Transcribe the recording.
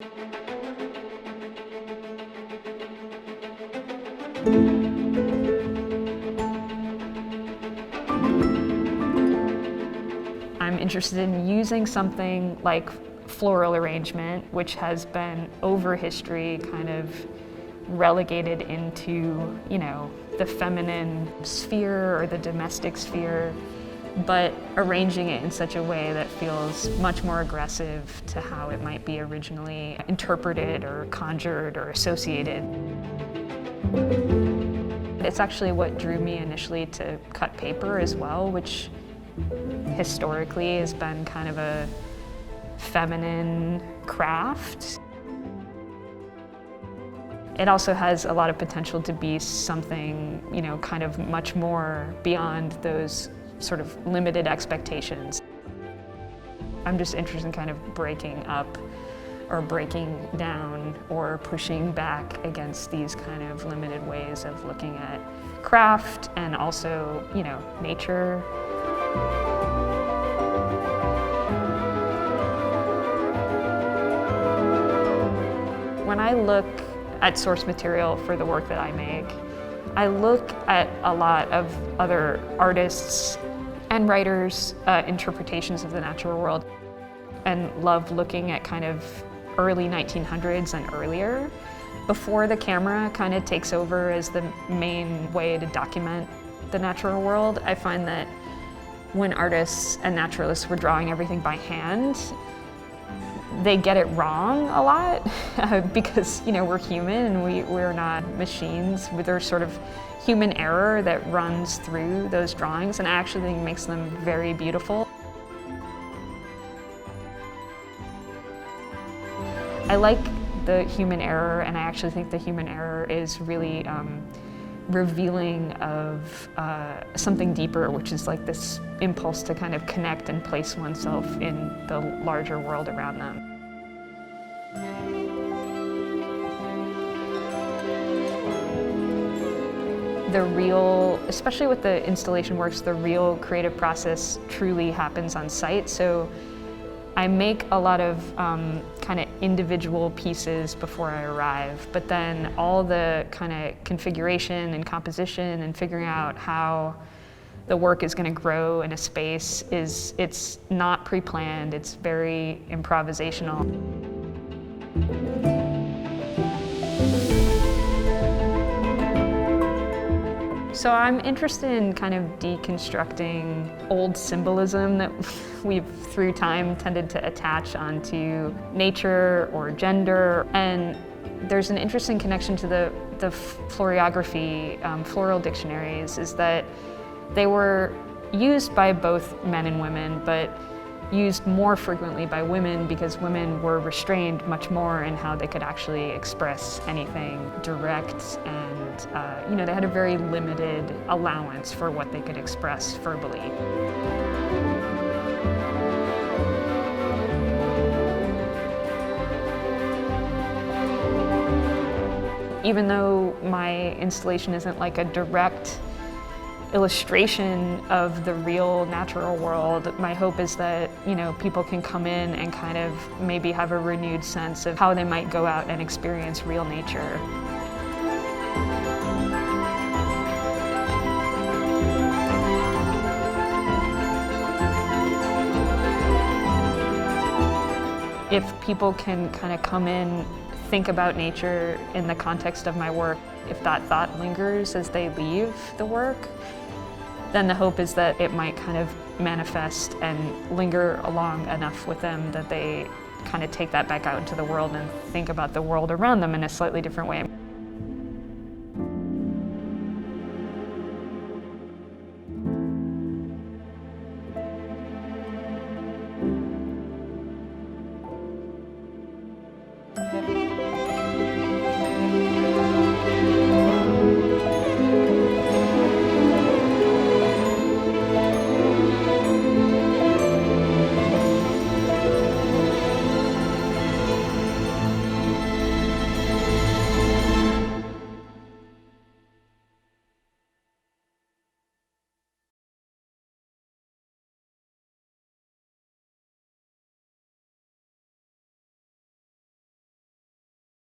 I'm interested in using something like floral arrangement, which has been over history kind of relegated into, the feminine sphere or the domestic sphere, but arranging it in such a way that feels much more aggressive to how it might be originally interpreted or conjured or associated. It's actually what drew me initially to cut paper as well, which historically has been kind of a feminine craft. It also has a lot of potential to be something, kind of much more beyond those sort of limited expectations. I'm just interested in kind of breaking up or breaking down or pushing back against these kind of limited ways of looking at craft and also, nature. When I look at source material for the work that I make, I look at a lot of other artists and writers' interpretations of the natural world and love looking at kind of early 1900s and earlier, before the camera kind of takes over as the main way to document the natural world. I find that when artists and naturalists were drawing everything by hand, they get it wrong a lot because we're human and we're not machines. There's sort of human error that runs through those drawings, and I actually think makes them very beautiful. I like the human error, and I actually think the human error is really revealing of something deeper, which is like this impulse to kind of connect and place oneself in the larger world around them. The real, especially with the installation works, the real creative process truly happens on site. So I make a lot of kind of individual pieces before I arrive, but then all the kind of configuration and composition and figuring out how the work is going to grow in a space it's not pre-planned, it's very improvisational. So I'm interested in kind of deconstructing old symbolism that we've through time tended to attach onto nature or gender. And there's an interesting connection to the florography, floral dictionaries, is that they were used by both men and women, but used more frequently by women because women were restrained much more in how they could actually express anything direct, and they had a very limited allowance for what they could express verbally. Even though my installation isn't like a direct illustration of the real natural world, my hope is that people can come in and kind of maybe have a renewed sense of how they might go out and experience real nature. If people can kind of come in, think about nature in the context of my work, if that thought lingers as they leave the work, then the hope is that it might kind of manifest and linger along enough with them that they kind of take that back out into the world and think about the world around them in a slightly different way.